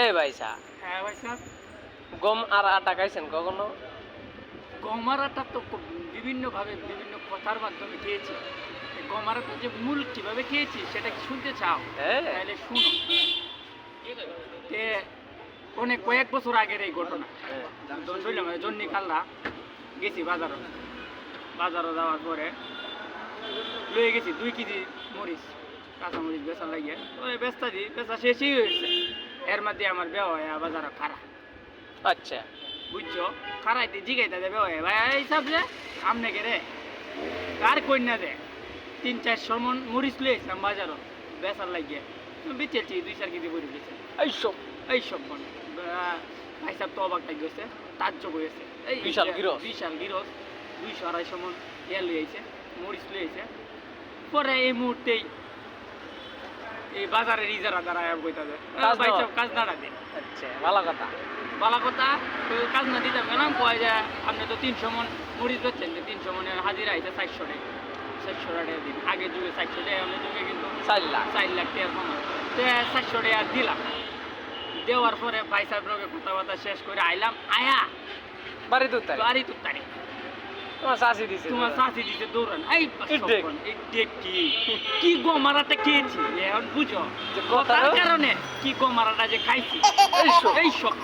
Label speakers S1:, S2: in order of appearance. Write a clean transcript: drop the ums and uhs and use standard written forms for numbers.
S1: এই ভাই সা
S2: হ্যাঁ ভাই সাহেব,
S1: গম আর আটা খাইছেন কখনো?
S2: গমারাটা তো বিভিন্নভাবে বিভিন্ন কথার মাধ্যমে খেয়েছি। এই গমারাটা যে মূল কিভাবে খেয়েছি সেটা কি শুনতে চাও?
S1: হ্যাঁ।
S2: তাহলে শুনো। তে অনেক কয়েক বছর আগের এই ঘটনা। শুনলাম জন্নি কাল্লা গেছি বাজারও যাওয়ার পরে লয়ে গেছি 2 কেজি মরিচ, কাঁচা মরিচ বেচা লাগিয়ে ওই বেচা শেষই হয়েছে। এর মধ্যে আমার বেয়া হয় বাজারে খারা,
S1: আচ্ছা।
S2: বুঝছো? খারাইতে জিগাইতে যাবে ওই ভাই এই সব যে আমনে কে রে কার কন্যা দে 3-4 মন মরিচ লইছিলাম বাজারও বেচার লাগিয়ে বেচেছি 2-4 কেজি করে বেচে এইসব মানে ভাই সাহেব তো অবাক টাই গেছে, তাজ্জব হয়েছে। এই
S1: বিশাল গিরস
S2: 200-250 মন লইছে মরিচ লইছে। পরে এই মুহূর্তেই এই বাজারের ইজারা দাঁড়ায় বইতাছে ভাই সাহেব কাজ দাঁড়াতে।
S1: আচ্ছা, ভালো কথা।
S2: বালা কথা কাজ না দিতে গেলাম কয় যে আপনি তো 300 মন মরিচ বেচছেন, যে 300 মনের হাজিরা আইছে 400 টাকা। 400 টাকা দিন আগের যুগে 400 টাকা, আমাদের যুগে কিন্তু
S1: 4 লাখ
S2: 4 লাখ টাকার সমান। তো 400 টাকা দিলাম, দেওয়ার পরে ভাই সাহেব লোকে কথাবার্তা শেষ করে আইলাম। আয়া
S1: বাড়ি তো
S2: তারি
S1: তোমার চাষি দিছে।
S2: তোমার চাষি দিছে দৌড়ান এই কি গমারাটা খেয়েছি এখন বুঝো,
S1: যে
S2: কথার
S1: কথার
S2: কারণে কি গমারাটা যে খাইছি এই সব